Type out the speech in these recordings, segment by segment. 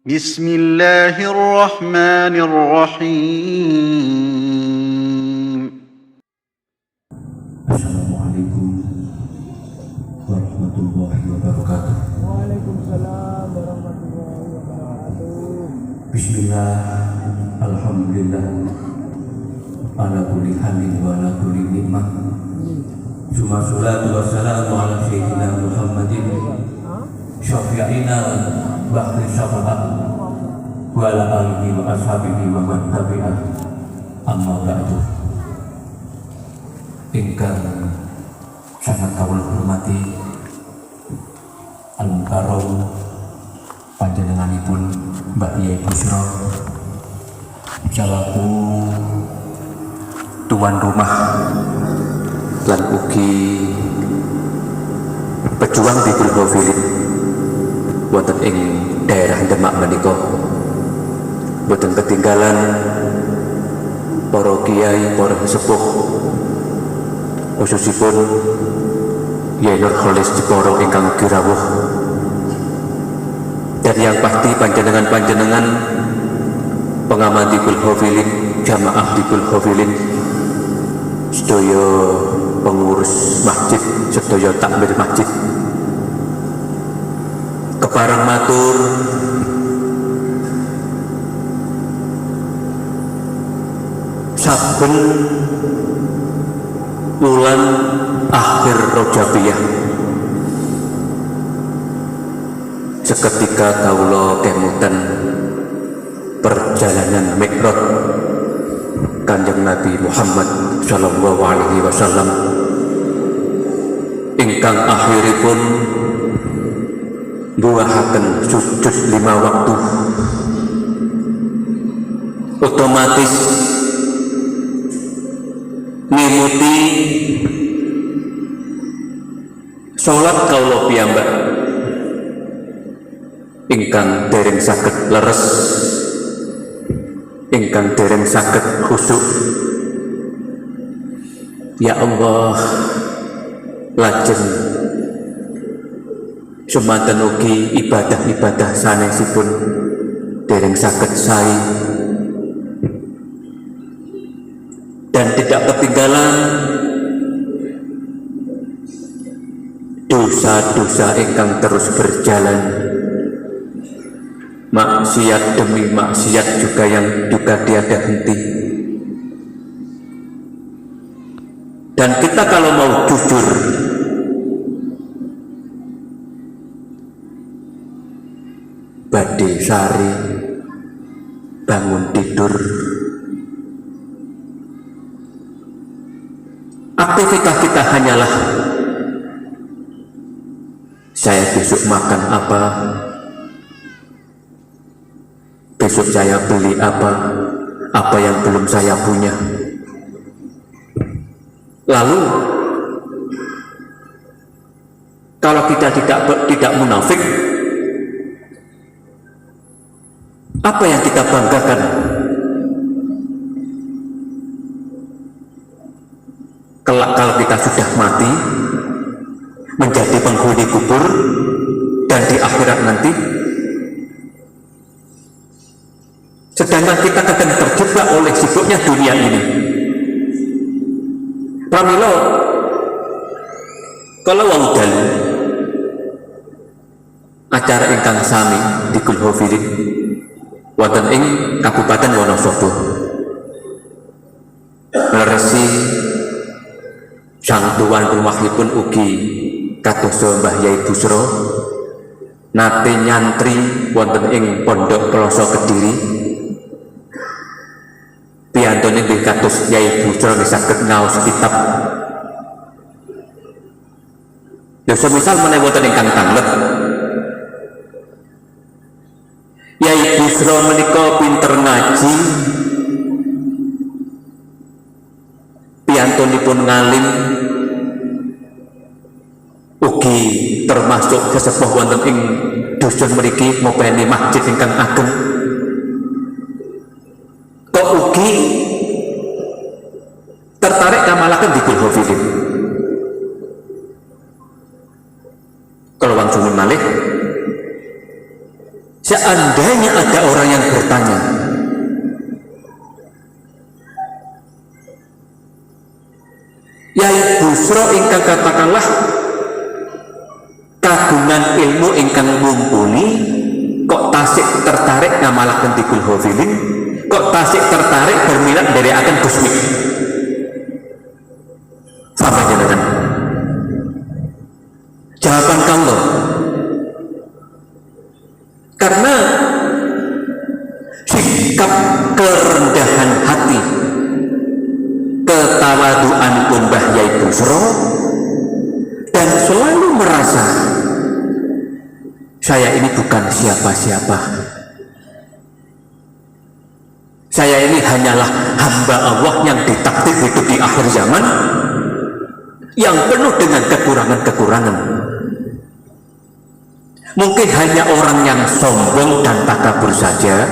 بسم الله الرحمن الرحيم. Assalamualaikum warahmatullahi wabarakatuh. Waalaikumsalam warahmatullahi wabarakatuh. Bismillah, alhamdulillah, ala kulli halin wa ala kulli nikmah. Suma salatu wassalamu ala sayyidina Muhammadin syafi'ina ba'di syafaat wa ala alihi wa ashabihi wa man tabi'ah. Amma ba'du. Ingkang sangat kawula hormati al-mukarram panjenenganipun Mbak Yai Busro selaku tuan rumah lan ugi pejuang di Kulhofilin wonten ing daerah Demak menika. Boten ketinggalan para kiai, para sepuh, khususipun Yai Nur Kholis Jeporo ingkang ugi rawuh, dan yang pasti panjenengan-panjenengan pengamat di Kulhofilin, jamaah di Kulhofilin, sedaya pengurus masjid, sedaya takmir masjid, kepareng matur saben wulan akhir Rajabiyah seketika kawula kemutan perjalanan Mi'raj Kanjeng Nabi Muhammad sallallahu alaihi wasallam ingkang akhiripun buahaken sujud 5 waktu, otomatis ngimuti salat kawula piyambak ingkang dereng saged leres, ingkang dereng saged khusyuk. Ya Allah, lajeng semanten ugi ibadah-ibadah sanesipun dereng saged sae, dan tidak ketinggalan dosa-dosa ingkang terus berjalan, maksiat demi maksiat juga yang tiada henti. Dan kita kalau mau jujur, badhe sari bangun tidur, aktivitas kita hanyalah saya besok makan apa, besok saya beli apa yang belum saya punya. Lalu kalau kita tidak munafik, apa yang kita banggakan? Kelak kalau kita sudah mati, menjadi penghuni kubur, dan di akhirat nanti, sedangkan kita akan terjebak oleh sibuknya dunia ini. Pramila kalau wau dalu acara ingkang sami di Kulhofilin wonten ing Kabupaten Wonosobo, ngresi sang tuan rumahipun ugi kadoso Mbah Yai Busro nate nyantri wonten ing Pondok Peloso Kediri, piyantone nggih kados Yai Busro nggih saged ngaos kitab. Ya semisal menawi wonten ingkang tanglet, Yai Busro menika pinter ngaji, piyantunipun ngalim, ugi termasuk sesepuh wonten ing dusun mriki mopeni masjid ingkang ageng. Kok ugi tertarik kamalaken di Kulhofilin. Kalau wang sumun malih seandainya ada orang yang bertanya, Yai Busro ingkang katakanlah kagungan ilmu ingkang mumpuni, kok tasik tertarik ngamalaken tikul hofilin, kok tasik tertarik berminat dari akan kusmik. Apa jenengan? Jawaban kalau karena sikap kerendahan hati, ketawaduan pun Mbah Yai Busro, dan selalu merasa saya ini bukan siapa-siapa, saya ini hanyalah hamba Allah yang ditakdir hidup di akhir zaman, yang penuh dengan kekurangan-kekurangan. Mungkin hanya orang yang sombong dan takabur saja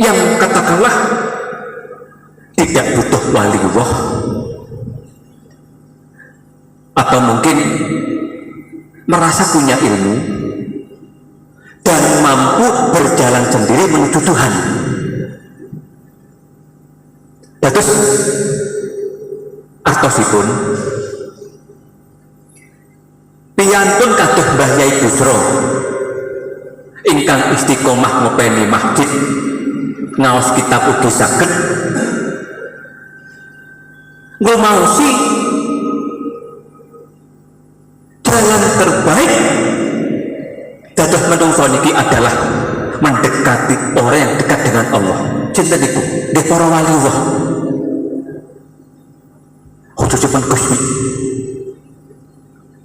yang katakanlah tidak butuh waliullah, atau mungkin merasa punya ilmu dan mampu berjalan sendiri menuju Tuhan. Terus artosipun piyantun kados Mbah Yai Busro ingkang istiqomah ngopeni masjid, ngaos kitab ugi saged ngomausi jalan terbaik dados menungso niki adalah mendekati orang yang dekat dengan Allah. Cinten niku nggih para waliullah, khususipun Gusmi.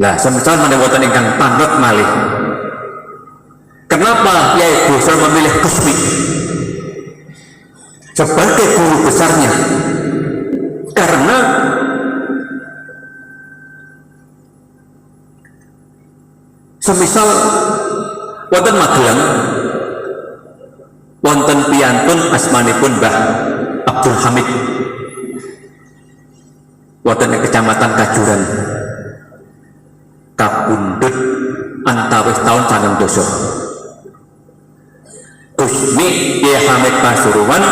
Lah semisal menawi ingkang panrot malih, kenapa Yai Busro memilih Gusmi sebagai guru besarnya? Karena semisal wonten Magelang wonten piyantun asmanipun Mbah Abdul Hamid wonten ing Kecamatan Kajuran kapundhut antawis taun 9 Gusmi Yai Hamid Pasuruan,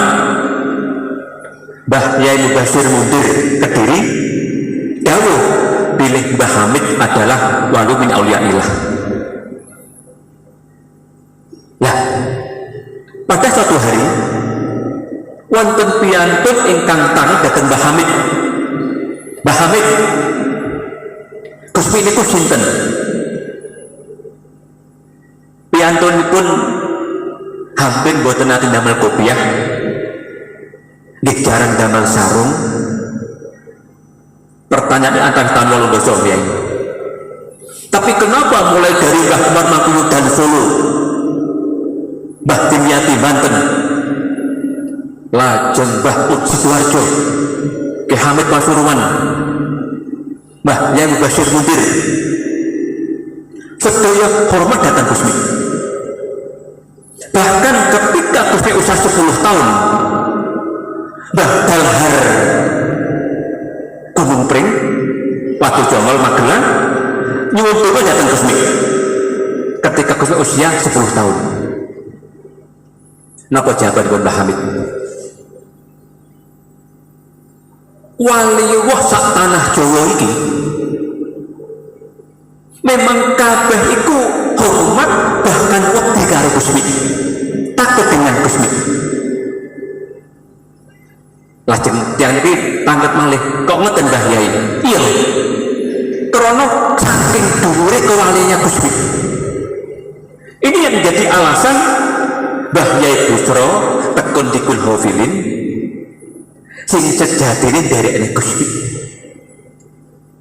Mbah Yai Mubashir Mundir Kediri dawuh pilih Mbah Hamid adalah walu min auliyaillah. Lah pada suatu hari wonten piyantun ingkang tani dhateng Mbah Hamid. Mbah Hamid, Gusmi niku sinten? Piyantunipun hampir boten nate damel kopiah, nggih jarang damel sarung. Pertanyaan antara tahun 8 Yai. Tapi kenapa mulai dari Mbah Umar Mangkuyudan Solo, Mbah Dimyati Banten, lajeng Mbah Uji Sidoarjo, Ki Hamid Pasuruan, Mbah Yai Mubashir Mundir, sedaya hormat datang Gusmi. Bahkan ketika Gusmi usia 10 tahun, Mbah Dalhar Gunung Pring, Watu Jongol Magelang, nyuwun doa datang Gusmi ketika Gusmi usia 10 tahun. Napa jawaban Mbah Hamid? Waliullah sak tanah Jawa iki memang kabeh iku hormat, bahkan wedi karo Gusmi, takut dengan Gusmi. Lajeng tiyang iki tanggep malih, kok ngeten Mbah Yai? Iya, krana saking dhuwure kewaliannya Gusmi. Ini yang menjadi alasan Mbah Yai Busro tekun dikul hofilin sing sejatine nderekne Gusmi.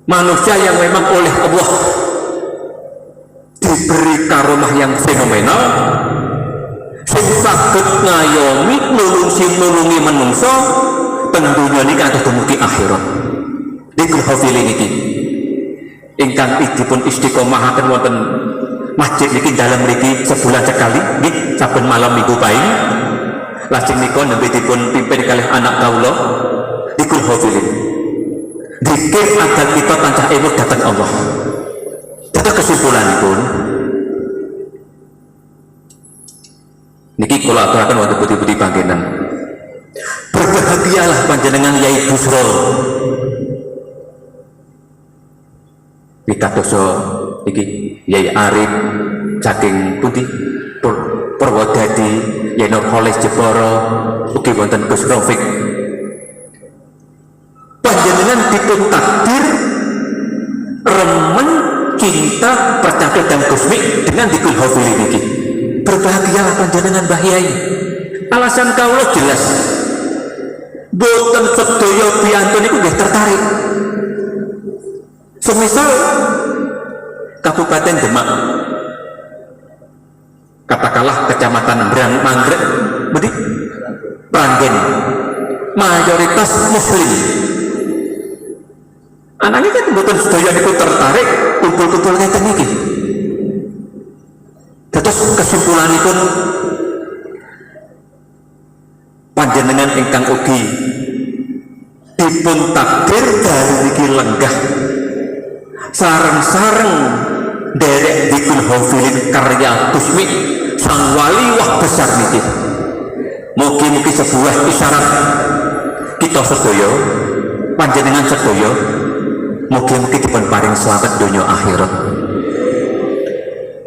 Manusia yang memang oleh Allah diberi karomah yang fenomenal, sing saged ngayomi nulungi menungso tentunya ini kan dumugi akhirat. Dikul hafilin iki ingkang dipun istiqomahaken wonten masjid niki dalam mriki sebulan sekali nggih saben malam minggu paing. Lajeng nika nembe dipun pimpin kalih anak kawula dikul hafilin. Dikir agar kita tancah ilmu datang Allah. Kita kesimpulanipun Niki kula aturaken wonten pundi-pundi panggenan. Berbahagialah panjenengan Yai Busro. Pitadosa iki Yai Arif saking pundi Purwodadi, Yai Nurholis Jepara, ugi wonten Gus Rafiq. Panjenengan dipun takdir remen cinta percaya dan Gusmi dengan dikul hafili niki. Berbahagialah panjenengan Mbah Yai. Alasan kawula jelas. Boten sedaya piyantun niku nggih tertarik. Semisal Kabupaten Demak, katakanlah Kecamatan Brang Manggrek, bedi Pranggen, mayoritas Muslim. Anaknya kan boten sedaya niku tertarik kumpul-kumpul ngeten niki. Terus kesimpulanipun panjenengan ingkang ugi dipun takdir dari niki lenggah sareng-sareng derek dikul hafilin karya Gusmi sang wali wah besar niki. Mugi-mugi sebuah isyarat kita sedaya panjenengan sedaya mugi-mugi dipun paring slamet donya akhirat.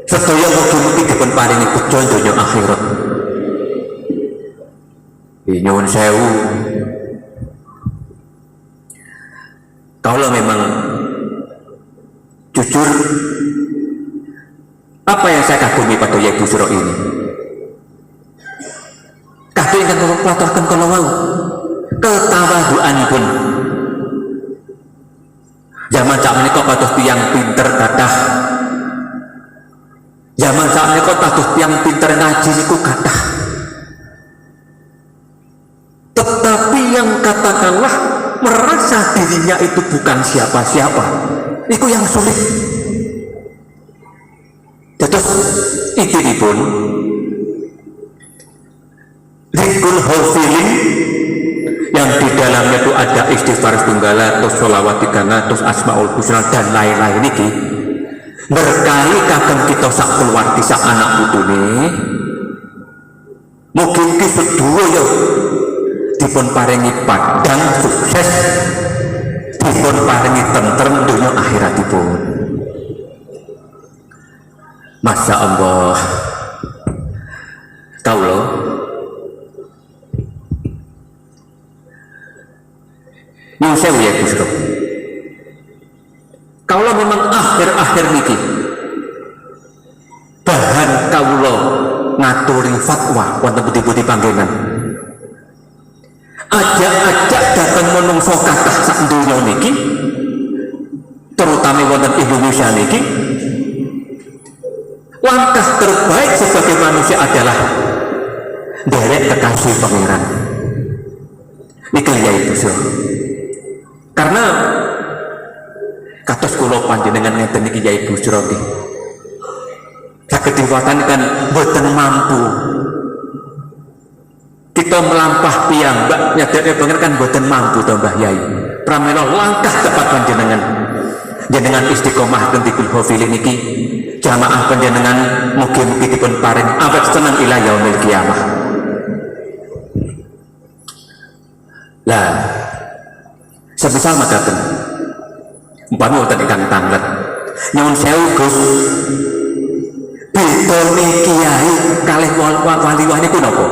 Sedaya mugi-mugi dipun paringi bejo donya akhirat. Nyuwun sewu, kalau memang jujur apa yang saya kagumi pada Yai Busro ini, kabeh ingkang kula aturaken kala wau ketawaduanipun. Zaman sak menika kados tiyang pinter kathah, zaman sak menika kados tiyang pinter ngaji niku kathah. Tetapi yang katakanlah merasa dirinya itu bukan siapa-siapa, itu yang sulit. Terus ini pun Dikul Hafilin yang di dalamnya itu ada istighfar setunggal, terus sholawat 300, asmaul husna dan lain-lain ini. Berkali kagem kita sak keluarga sak anak putune, mungkin kita dua ya dipun paringi padang sukses, dipun paringi tentrem dunia akhiratipun. Masya Allah, kaulo nyuwun sewu ya Busro, kaulo memang akhir-akhir niki bahan kaulo ngaturi fatwa wonten pundi-pundi panggenan. Ajak-ajak datang menungso kathah sak donya niki, terutama wonten Indonesia niki, langkah terbaik sebagai manusia adalah derek kekasih pangeran. Niki Yai Busro. Karena kados kula panjenengan ngeten niki Yai Busro nggih. Saged diwatan kan boten mampu. Kita melampah piyambak nyadake banget kan boten mampu to Mbah Yai. Pramila langkah tepat panjenengan. Jenengan istiqomah dikul hafilin niki jamaah panjenengan mugi-mugi dipun paring awet seneng ila yaumil kiamah. Lah sebesar makaten umpama wonten ingkang tanglet nyuwun sewu Gus, bedane kiai kalih wali-wali niku napa?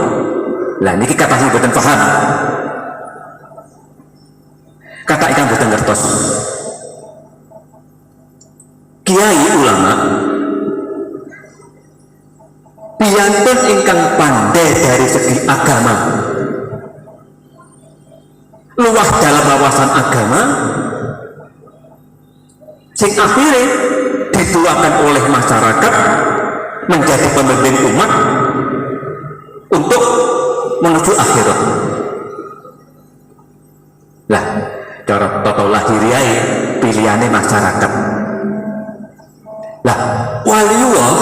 Lah niki kata boten paham, kata ingkang boten ngertos. Kiai ulama piyantun ingkang pandai dari segi agama, luas dalam wawasan agama, sing akhirnya dituakan oleh masyarakat menjadi pemimpin umat untuk menuju akhirat. Lah cara tata lahiriae pilihane masyarakat. Lah waliullah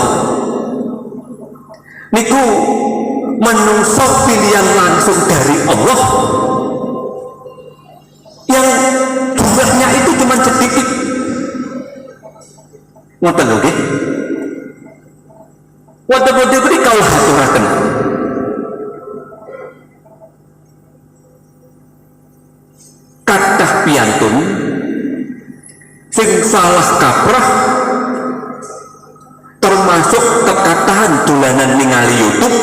niku menungso pilihan langsung dari Allah yang jumlahnya itu cuma sedikit. Ngoten lho nggih. Wonten pundi kawula aturaken piantun sing salah kaprah termasuk kekatahan dolanan ningali YouTube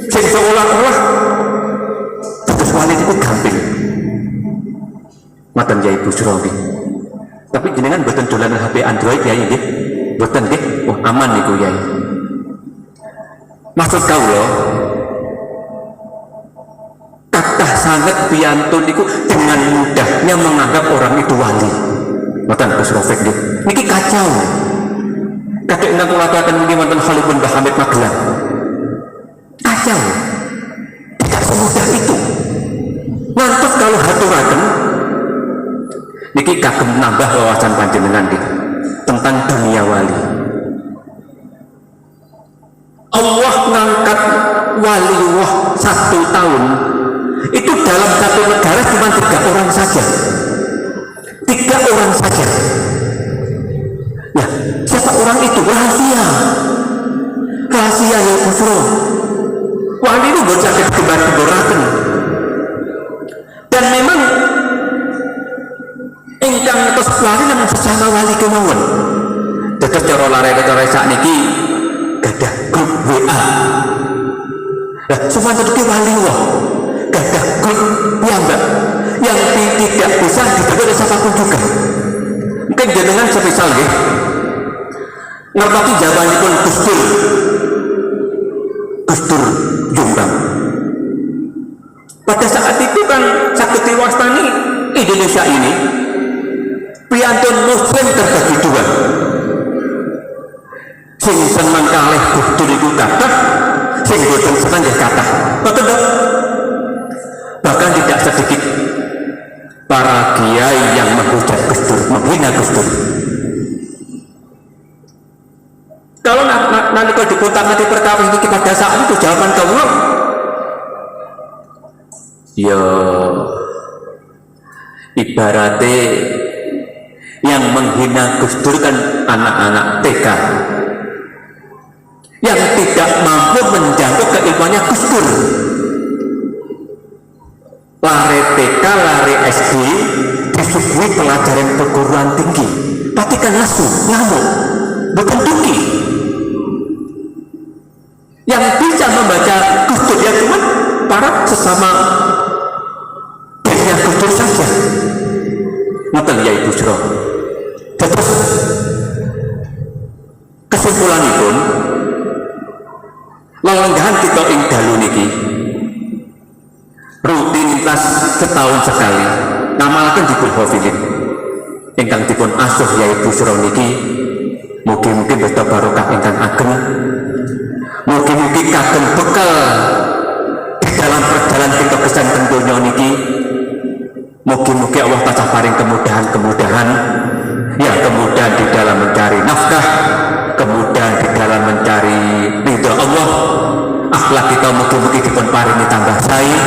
sing seolah-olah terus wali itu gamping matan Yai Busro nggih. Tapi jenengan boten dolanan HP Android ya nggih. Boten nggih. Oh aman niku Yai. Maksud kawula kathah sanget piantun niku dengan mudahnya menganggap orang itu wali. Matan Gus Rafiq nggih. Niki kacau. Kadek ingkang kula aturaken mungkin wonten Khalifun Mbah Hamid Magelang. Kacau. Tidak semudah itu. Ngantos kalau haturaken niki kagem nambah wawasan panjenengan nggih tentang dunia wali. Allah ngangkat waliullah 1 tahun itu dalam satu negara cuma 3 orang saja. 3 orang saja. Nah, siapa orang itu? Rahasia. Rahasia ya Busro. Wali itu bocah kegembar-gembaraken. Dan memang ingkang ngetos wali namun sesama wali kemawon. Dados cara lare-lare sakniki gadah grup WA. Nah, semanten iki wali wah. Gadah grup piyambak yang tidak bisa didapat oleh siapapun juga. Mungkin jenengan semisal nggih ngerti jawabanipun Gus Dur Jombang. Pada saat itu kan saged diwastani Indonesia ini piantun muslim terbagi 2. Sing seneng kalih Gus Dur iku kathah, sing boten seneng nggih kathah. Betul dok? Bahkan tidak sedikit para kiai yang menghujat Gus Dur, menghina Gus Dur. Kalau nanti kalau dikontak-kontak perkawis ini pada saat itu jawaban kamu ya ibaratnya yang menghina Gus Dur kan anak-anak TK yang tidak mampu menjangkau keilmuannya Gus Dur. Lare TK, lare SD disuguhi pelajaran perguruan tinggi tapi kan langsung ngamuk bukan tinggi. Yang bisa membaca Gus Dur ya cuma para sesama dirinya Gus Dur saja. Ngoten Yai Busro. Terus kesimpulanipun lelenggahan kita ing dalu niki rutinitas setahun sekali namalaken dipun hafilin ingkang dipun asuh Yai Busro niki mugi-mugi beta barokah ingkang ageng. Mugi-mugi kagem bekal di dalam perjalanan kita kesan tentunya niki. Mugi-mugi Allah tansah paring kemudahan-kemudahan. Ya, kemudahan di dalam mencari nafkah, kemudahan di dalam mencari ridha Allah. Akhlak kita mugi-mugi dipun paringi tambah sae.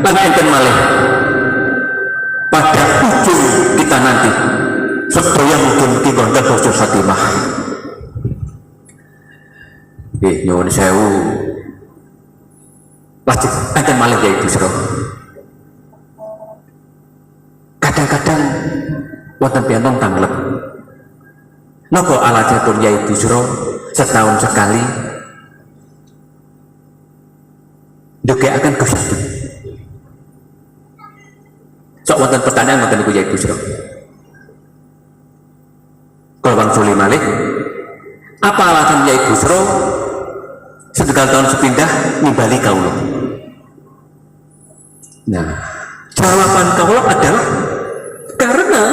Lan enten malih pada ujung kita nanti sedaya mugi-mugi wonten husnul khatimah. Nyuwun sewu wajib enten malih Yai Busro. Kadang-kadang wonten piantun tanglep napa alatipun Yai Busro setahun sekali ndugekaken Gus Dur. Sok wonten pertanyaan wonten niku Yai Busro. Kalau Bang Suli malih apa alasan Yai Busro setegal tahun sepindah nimbali kaulo? Nah, jawaban kaulo adalah karena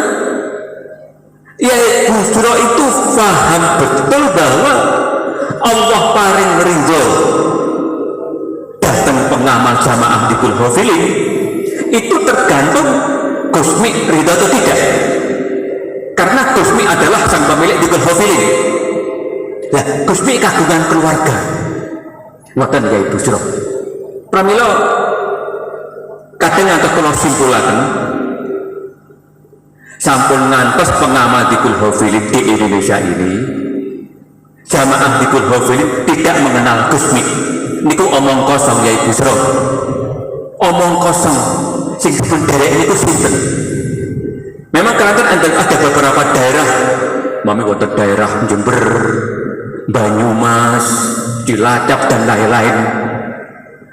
Yai Busro itu paham betul bahwa Allah paring ridho datang pengamal jamaah di Kulhofilin itu tergantung Gusmi ridho atau tidak. Karena Gusmi adalah sang pemilik di Kulhofilin. Nah, Gusmi kagungan keluarga. Ngoten Yai Busro. Pramila kadang ngantos kula simpulaken sampun ngantos pengamal di Kulhofilin di Indonesia ini jamaah di Kulhofilin tidak mengenal Gusmi. Niku omong kosong Yai Busro. Omong kosong sing dipun derek niku sinten? Memang Kelantan ada beberapa daerah, mami wonten daerah Jember, Banyumas, Cilacap dan lain-lain.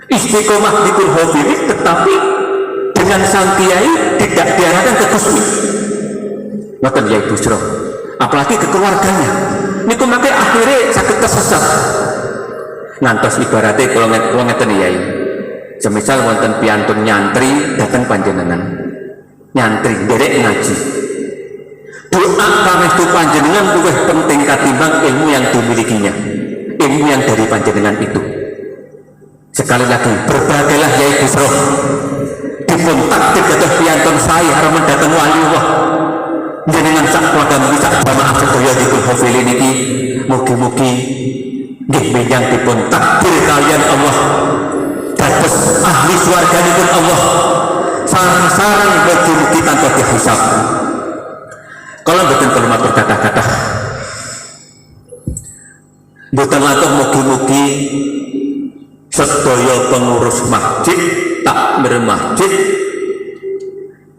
Istiqomah di Kulhofilik, tetapi dengan sang kiai tidak diarahkan ke kusmi. Ngoten ya Ibu Sro. Apalagi ke keluarganya. Niku make akhirnya sakit tersesat. Ngantos ibaratnya kalau ngeten yai. Semisal wonten piantun nyantri datang panjenengan. Nyantri derek ngaji. Doa pangestu panjenengan luwih penting katimbang ilmu yang dimilikinya. Ilmu yang dari panjenengan itu. Sekali lagi berbagailah yai Busro. Dipun takdir dados piantun saya harus datang wali Allah. Jenengan sak keluarga mugi sak jamaah sedaya dipun hafili niki mugi-mugi nggih menyang dipun takdir kalian Allah dados ahli swarganipun Allah sareng-sareng mugi-mugi tanpa dihisab. Kalau mboten perlu matur kata-kata mboten lantung mugi-mugi sedaya pengurus masjid takmir masjid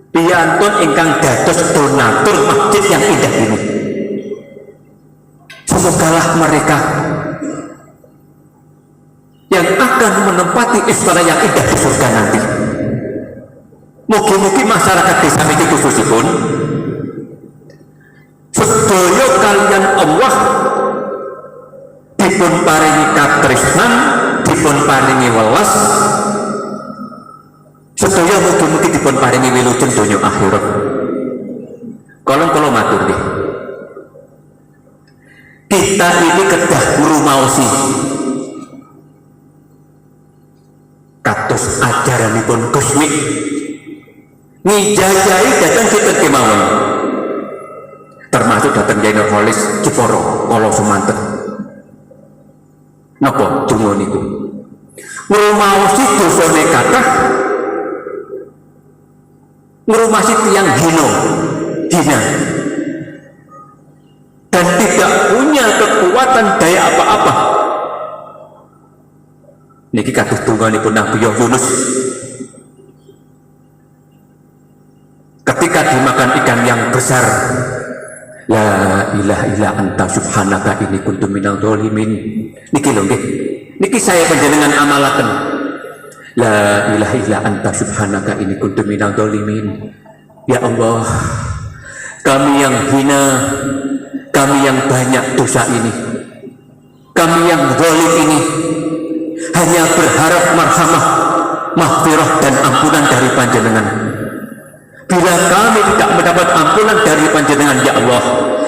piantun ingkang dados donatur masjid yang indah ini. Semogalah mereka yang akan menempati istana yang indah di surga nanti. Mugi-mugi masyarakat desa niki khususipun sedaya kalian Allah dipun paringi katresnan, dipun paringi welas, sedaya mugi-mugi dipun paringi wilujeng donya akhirat. Kalau matur nggih. Kita ini kedah ngrumaosi kados ajaranipun Gusmi. Ngijajahi datang sinten kemawon. Termasuk datang Yai Nurholis Jeporo kala semanten. Napa donga niku? Ngrumaosi dosane kathah ngrumasi tiyang hina dan tidak punya kekuatan daya apa-apa. Niki kados donganipun Nabi Yunus ketika dimakan ikan yang besar. La ilaha illa anta subhanaka inni kuntu minal dzalimin. Niki lho nggih. Niki saya panjenengan amalaken. La ilaha illa anta subhanaka inni kuntu minal dzalimin. Ya Allah, kami yang hina, kami yang banyak dosa ini, kami yang zalim ini hanya berharap marhamah, maghfirah dan ampunan dari panjenengan. Bila kami tidak mendapat ampunan dari panjenengan, ya Allah,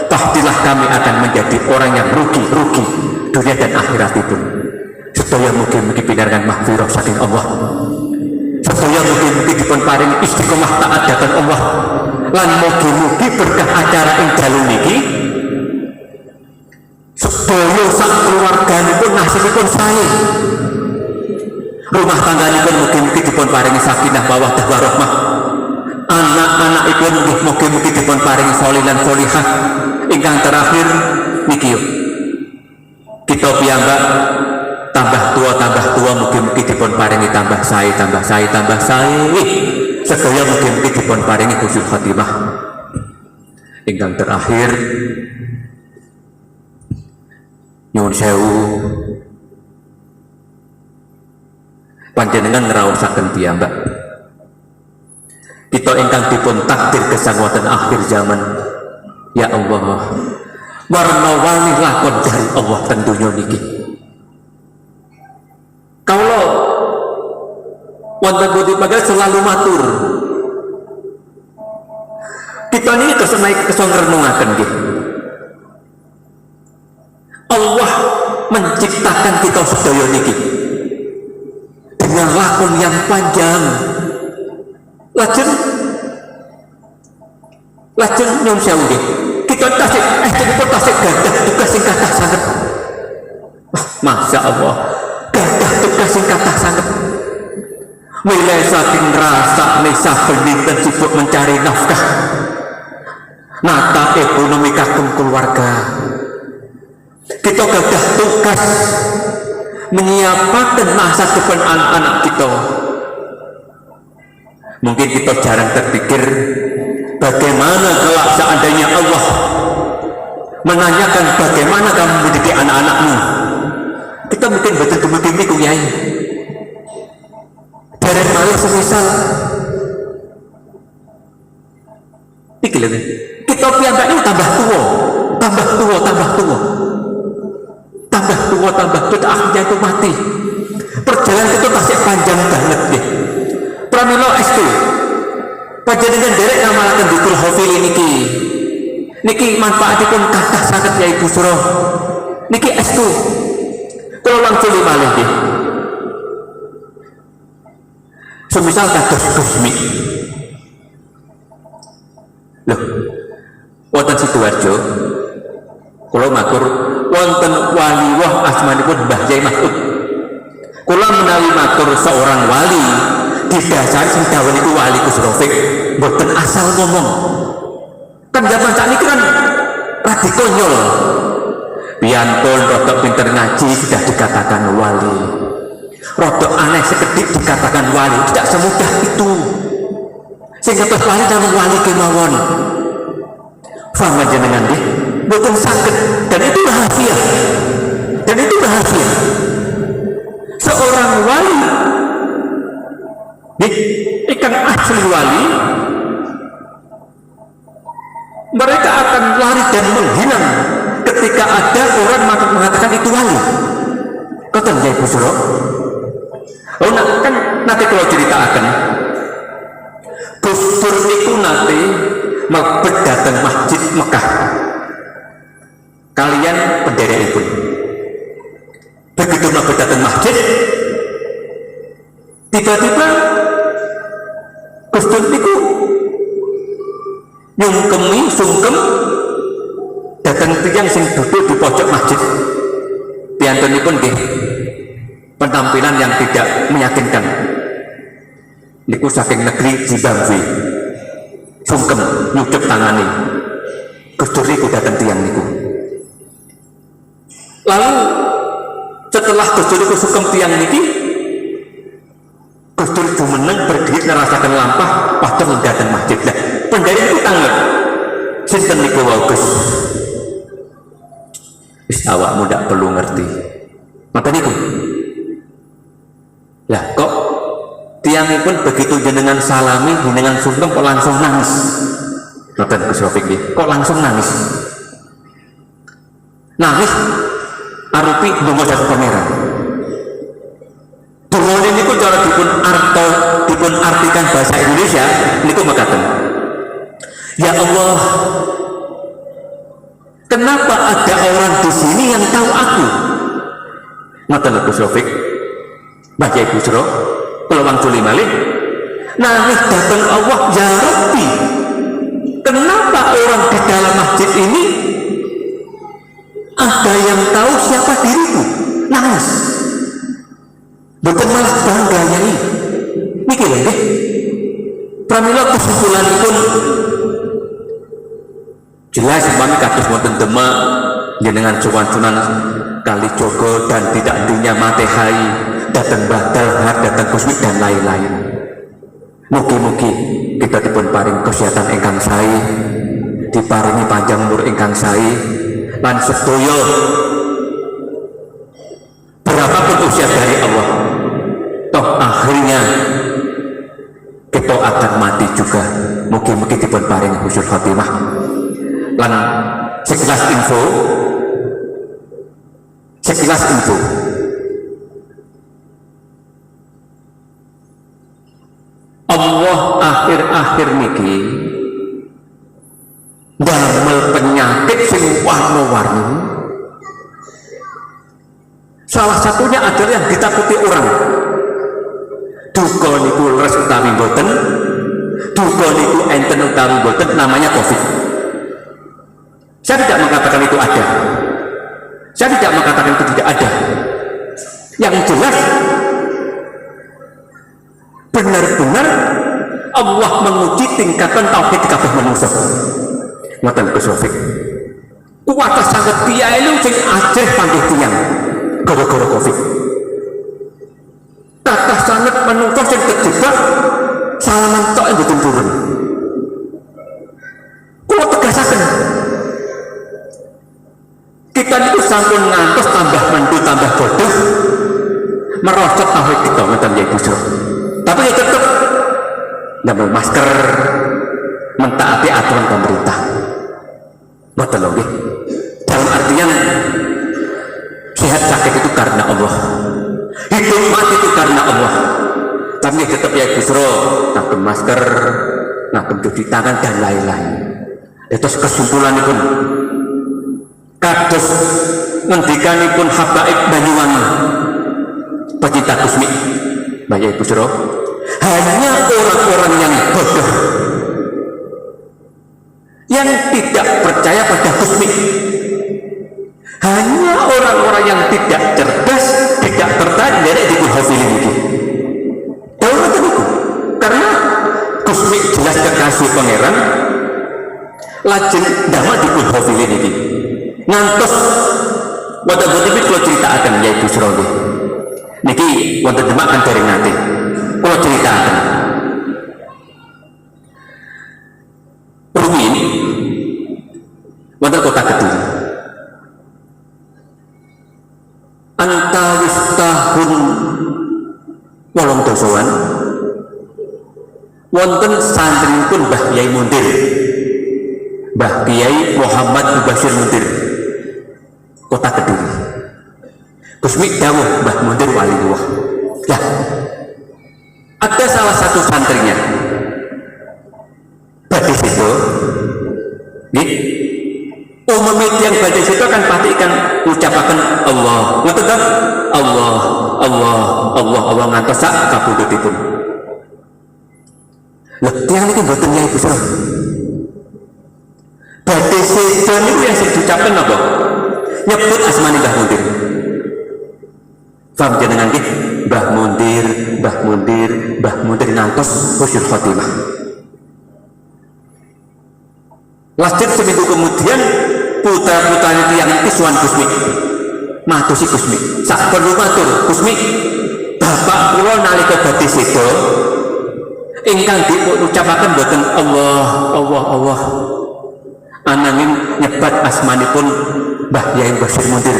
pastilah kami akan menjadi orang yang rugi dunia dan akhirat itu. Sedaya mugi-mugi pinaringan maghfirah saking Allah. Sedaya mugi-mugi dipun paring istiqomah taat dhateng Allah. Lan mugi-mugi berkah acara ing dalu niki sedaya sak keluarganipun nasibipun sae. Rumah tangganipun mugi-mugi dipun paringi sakinah mawaddah warahmah. Anak-anakipun mugi-mugi dipun paringi sholih lan sholihah. Ingkang terakhir niki kita piyambak tambah tua mugi-mugi dipun paringi tambah sae. Sedaya mugi-mugi dipun paringi husnul khotimah. Ingkang terakhir nyuwun sewu panjenengan ngraosaken piyambak kita ingkang dipun takdir gesang wonten akhir zaman. Ya Allah, warna-warni lakon dari Allah ten donya niki. Kalau wonten budi pagal selalu matur. Kita ini kesong renungaken nggih. Allah menciptakan kita sedaya niki dengan lakon yang panjang. Lajeng nyuwun sewu nggih. Kita tasik gadah tugas sing kathah sanget. Masya Allah, gadah tugas sing kathah sanget. Mulai saking rasa nisa dinten sibuk mencari nafkah, nata ekonomi kagem keluarga. Kita gadah tugas menyiapkan masa depan anak-anak kita. Mungkin kita jarang terpikir bagaimana kelak seandainya Allah menanyakan bagaimana kamu mendidik anak-anakmu, kita mungkin betul-betul mimpi Kiai dari malah semisal iki lho kita piyambaknya tambah tua akhirnya itu mati. Perjalanan itu tasik panjang banget deh. Pramila estu panjenengan derek ngamalaken Dzikul Hafil niki manfaatipun kathah sanget ya Ibu Suro. Niki estu kula langsung malih nggih. Semisal kados Gusmi. Loh, wonten Sidoarjo kula matur wonten waliwah asmanipun Mbah Yai Mahfud. Kula menawi matur seorang wali didasari sing dawuh niku wali Gus Rafiq mboten asal ngomong. Kan zaman sakniki kan radi konyol. Piantun rodok pinter ngaji sudah dikatakan wali. Rodok aneh sekedhik dikatakan wali, tidak semudah itu. Sing ngertos wali namung wali kemawon. Paham jenengan nggih? Mboten saged dan itu rahasia. Seorang wali ikan asli wali, mereka akan lari dan menghilang ketika ada orang mengatakan itu wali. Kata Yai Ibu Suro, oh kan nanti kalau ceritakan Gus Dur niku nanti mlebet dateng Masjid Mekah kalian penderek. Begitu mlebet dateng masjid, tiba-tiba Gus Dur niku nyungkemi sungkem datang tiyang sing duduk di pojok masjid. Piyantunipun nggih penampilan yang tidak meyakinkan. Niku saking negeri Zimbabwe. Sungkem nyucuk tangani. Gus Dur niku datang tiyang niku. Lalu setelah Gus Dur niku sungkem tiyang niki, Gus Dur jumeneng berdiri ngerasakan lampah padahal datang masjid. Lah, pendiri itu tanggap. Sinten niku wae Gus. Wis awakmu ndak perlu ngerti. Mata niku. Lah kok tiangipun begitu jenengan salami, jenengan sungkem kok langsung nangis. Ngoten Gus Rafiq nggih, kok langsung nangis. Nangis arupi ndonga dhateng pangeran. Dongane niku cara dipun artikan bahasa Indonesia niku mekaten. Ya Allah, kenapa ada orang di sini yang tahu aku? Ngoten Gus Rafiq. Mbah Yai Busro, kula wangsul malih. Nangis datang Allah, ya Rabbi. Kenapa orang di dalam masjid ini ada yang tahu siapa diriku? Nangis. Bukan malah bangga Yai. Niki lho nggih. Pramila kesimpulanipun jelas mami kados wonten Demak jenengan cuan-cunan Kalijogo dan tidak hentinya Matehai, datang Badal, datang Kuswi dan lain-lain. Mugi-mugi kita dipun paring kesehatan ingkang sae, diparingi panjang umur ingkang sae, lan sedaya berapapun usia dari Allah, toh akhirnya kita akan mati juga. Mugi-mugi dipun paring husnul khotimah. Lan sekilas info Allah akhir-akhir niki damel penyakit sing warna-warni. Salah satunya adalah yang ditakuti orang. Duka niku leres utawi boten, duka niku enten utawi boten, namanya Covid. Saya tidak mengatakan itu ada. Saya tidak mengatakan itu tidak ada. Yang jelas benar-benar Allah menguji tingkatan tauhid kabeh manusia. Ngoten Gus Rafiq. Kuwatah sanget kiai lu sing ajeh panggih tiyang gara-gara Covid. Kathah sanget manusia sing terjebak salaman tok mboten turun. Kita itu sampun ngantos tambah mendu tambah bodoh merosot tauhid kita ngoten ya Busro. Tapi ya tetap nambah masker, mentaati aturan pemerintah. Betul loh, dalam artian sehat sakit itu karena Allah, hidup mati itu karena Allah. Tapi tetap ya Busro, ngagem masker, ngagem cuci tangan dan lain-lain. Itu kesimpulan itu kados ngendikanipun Habaib Banyuwangi pecinta kusmi Mbak Busro, hanya orang-orang yang bodoh yang tidak percaya pada kusmi, hanya orang-orang yang tidak cerdas, tidak tertarik dari dikul hafilin itu. Tahu nggak itu? Karena kusmi jelas kekasih pangeran, lajeng damai dikul hafilin itu. Ngantos wonten kalau cerita akan ya Busro niki wonten demakan dari nanti kalau cerita akan rumiyin wonten kota Kediri antawis tahun 8 wonten santrinipun Mbah Kiai Mundir, Mbah Kiai Muhammad Mubashir Mundir, kota Kediri. Kusmi dawuh Mbah Mundir waliullah. Lah, ada salah satu santrinya badhe situ nggih, umumnya yang badhe situ kan pasti kan ucapaken Allah, ngoten kan? Allah, Allah, Allah, Allah ngantos sak kabudutipun. Lha tiyang niki mboten Nyai Busro. Badhe situ niku yang sing diucapkan apa? Nyebut asmani Mbah Mundir. Paham jenengan nggih? Mbah Mundir, Mbah Mundir, Mbah Mundir ngantos husnul khotimah. Lajeng seminggu kemudian putra-putranya tiyang iki suwan Kusmi. Matusi Kusmi. Sak perlu matur Kusmi, bapak kula nalika badhe seda ingkang diucapaken boten Allah, Allah, Allah. Ananging nyebat asmanipun Mbah Yai Bashir Mundir.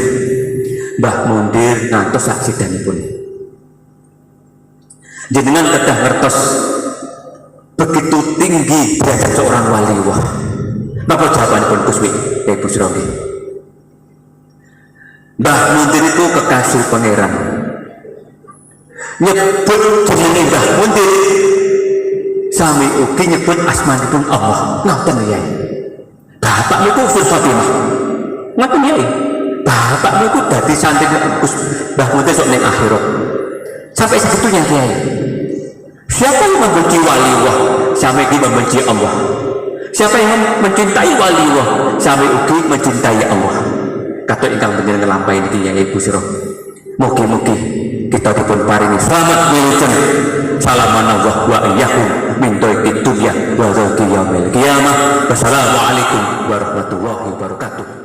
Mbah Mundir ngantos saksidanipun. Jenengan kedah ngertos begitu tinggi derajat seorang wali Allah. Napa jawabanipun Kusmi ya Busro nggih? Mbah Mundir itu kekasih pangeran. Nyebut jenenge Mbah Mundir sami ugi nyebut asmanipun Allah. Ngoten ya. Bapak niku husnul khotimah. Ngoten ya. Bapak niku dadi santri Mbah Mundir sok ning akhirat. Sampai segitunya Kiai. Siapa yang membenci wali Allah, sampai dia membenci Allah. Siapa yang mencintai wali Allah, sampai ugi mencintai Allah. Kata ingkang panjenengan nglampahi niki ya Busro. Mugi-mugi kita dipun paringi selamat wilujeng. Salamanallah wa iyyakum min dhaikid dunya wa dzaqi yaumil qiyamah. Wassalamualaikum warahmatullahi wabarakatuh.